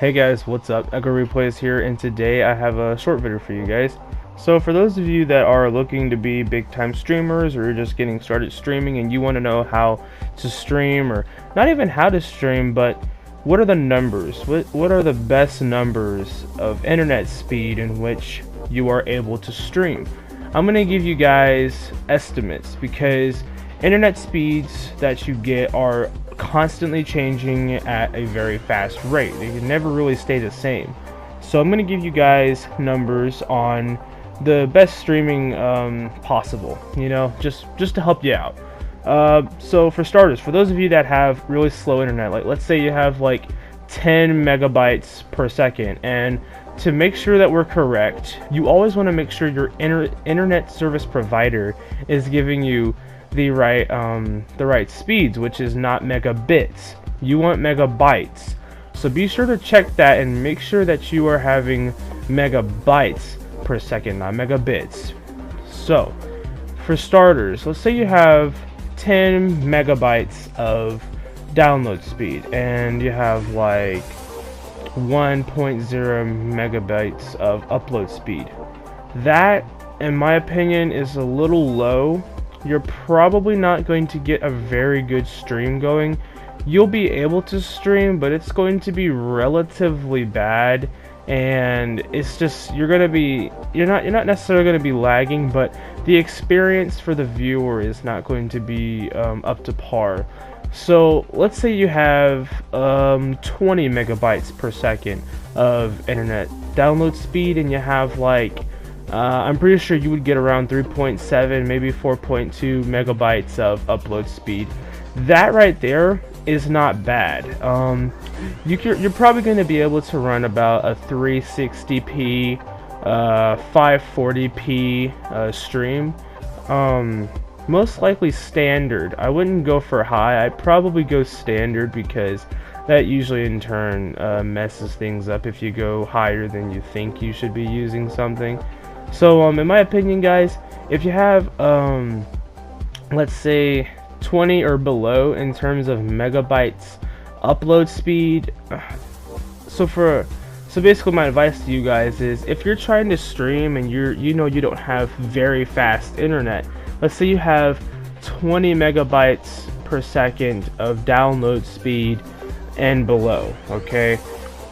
Hey guys, what's up? Echo Replays here, and today I have a short video for you guys. So for those of you that are looking to be big time streamers, or you're just getting started streaming and you want to know how to stream, or not even how to stream, but what are the numbers? What are the best numbers of internet speed in which you are able to stream? I'm going to give you guys estimates because internet speeds that you get are constantly changing at a very fast rate. They can never really stay the same. So I'm going to give you guys numbers on the best streaming possible, you know, just to help you out. So for starters, for those of you that have really slow internet, like let's say you have like 10 megabytes per second, and to make sure that we're correct, you always want to make sure your internet service provider is giving you the right speeds, which is not megabits. You want megabytes. So be sure to check that and make sure that you are having megabytes per second, not megabits. So for starters, let's say you have 10 megabytes of download speed and you have like 1.0 megabytes of upload speed. That, in my opinion, is a little low. You're probably not going to get a very good stream going. You'll be able to stream, but it's going to be relatively bad, and it's just you're not necessarily going to be lagging, but the experience for the viewer is not going to be up to par. So let's say you have 20 megabytes per second of internet download speed, and you have like I'm pretty sure you would get around 3.7, maybe 4.2 megabytes of upload speed. That right there is not bad. You're probably going to be able to run about a 360p, 540p stream. Most likely standard. I wouldn't go for high. I'd probably go standard because that usually in turn messes things up if you go higher than you think you should be using something. So in my opinion, guys, if you have let's say 20 or below in terms of megabytes upload speed, so basically my advice to you guys is, if you're trying to stream and you don't have very fast internet, let's say you have 20 megabytes per second of download speed and below, okay,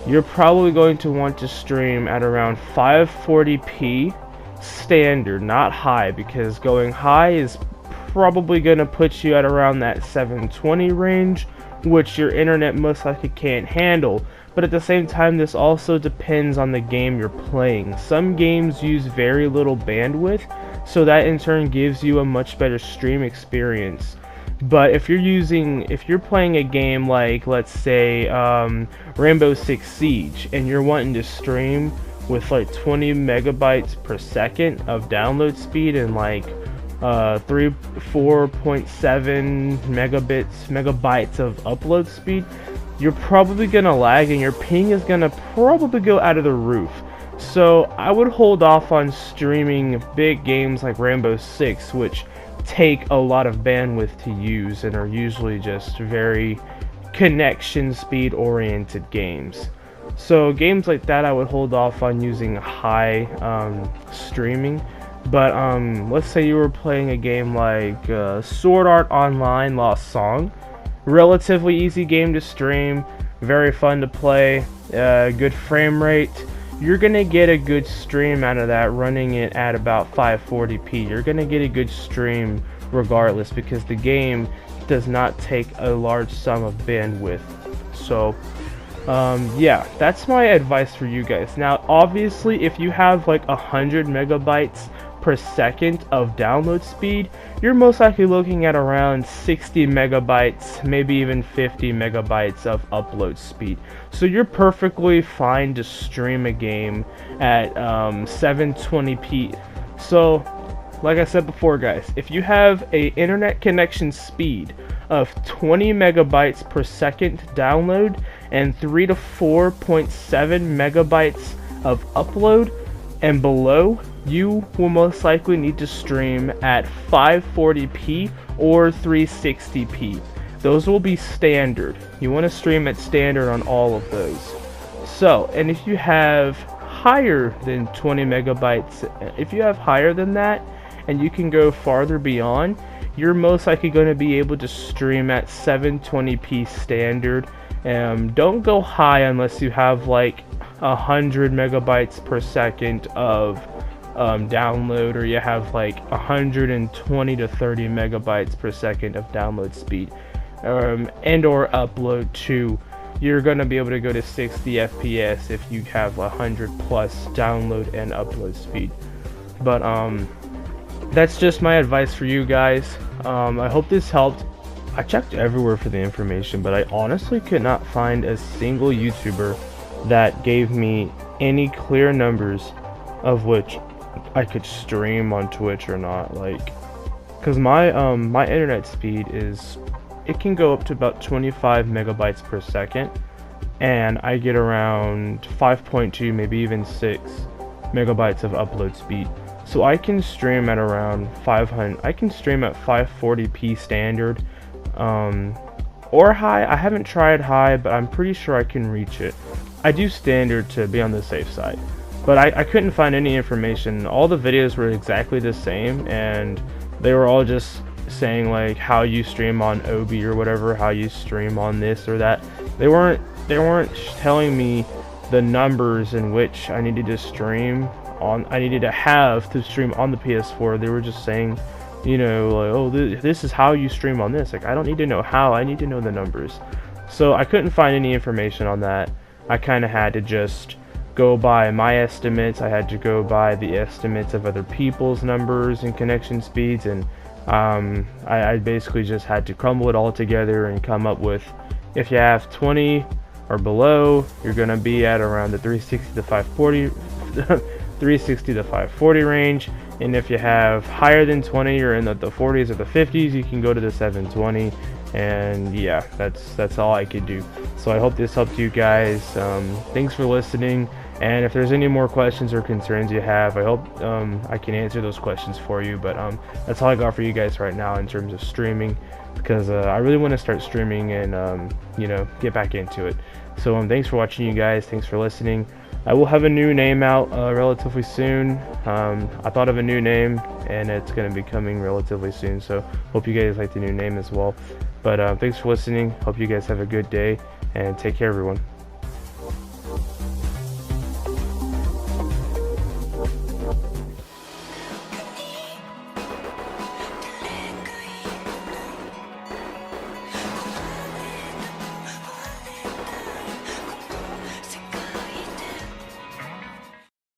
you're probably going to want to stream at around 540p standard, not high, because going high is probably going to put you at around that 720 range, which your internet most likely can't handle. But at the same time, this also depends on the game you're playing. Some games use very little bandwidth, so that in turn gives you a much better stream experience. But if you're playing a game like, let's say, Rainbow Six Siege, and you're wanting to stream with like 20 megabytes per second of download speed and like 4.7 megabytes of upload speed, you're probably gonna lag and your ping is gonna probably go out of the roof. So I would hold off on streaming big games like Rainbow Six, which take a lot of bandwidth to use and are usually just very connection speed oriented games. So games like that, I would hold off on using high streaming. But let's say you were playing a game like Sword Art Online Lost Song, relatively easy game to stream, very fun to play, good frame rate. You're gonna get a good stream out of that running it at about 540p. You're gonna get a good stream regardless, because the game does not take a large sum of bandwidth. So yeah, that's my advice for you guys. Now obviously, if you have like 100 megabytes per second of download speed, you're most likely looking at around 60 megabytes, maybe even 50 megabytes of upload speed. So you're perfectly fine to stream a game at 720p. So like I said before, guys, if you have a internet connection speed of 20 megabytes per second download and 3 to 4.7 megabytes of upload and below, you will most likely need to stream at 540p or 360p. Those will be standard. You want to stream at standard on all of those. So, and if you have higher than 20 megabytes, if you have higher than that and you can go farther beyond, you're most likely going to be able to stream at 720p standard. Don't go high unless you have like 100 megabytes per second of download, or you have like 120 to 30 megabytes per second of download speed, and or upload to. You're going to be able to go to 60 FPS if you have 100 plus download and upload speed. But that's just my advice for you guys. I hope this helped. I checked everywhere for the information, but I honestly could not find a single YouTuber that gave me any clear numbers of which I could stream on Twitch or not. Like, because my internet speed is, it can go up to about 25 megabytes per second, and I get around 5.2, maybe even 6 megabytes of upload speed. So I can stream at around 500. I can stream at 540p standard, or high. I haven't tried high, but I'm pretty sure I can reach it. I do standard to be on the safe side, but I couldn't find any information. All the videos were exactly the same, and they were all just saying like how you stream on OB or whatever, how you stream on this or that. They weren't telling me the numbers in which I needed to stream on. I needed to have to stream on the PS4. They were just saying, you know, like, oh, this is how you stream on this. Like, I don't need to know how, I need to know the numbers. So I couldn't find any information on that. I kind of had to just go by my estimates. I had to go by the estimates of other people's numbers and connection speeds, and I basically just had to crumble it all together and come up with, if you have 20 or below, you're going to be at around the 360 to 540 360 to 540 range, and if you have higher than 20, you're in the 40s or the 50s, you can go to the 720. And yeah, that's all I could do. So I hope this helped you guys. Thanks for listening, and if there's any more questions or concerns you have, I hope I can answer those questions for you. But that's all I got for you guys right now in terms of streaming, because I really want to start streaming and you know, get back into it. So thanks for watching, you guys. Thanks for listening. I will have a new name out relatively soon. I thought of a new name, and it's going to be coming relatively soon, so hope you guys like the new name as well. But thanks for listening. Hope you guys have a good day, and take care, everyone.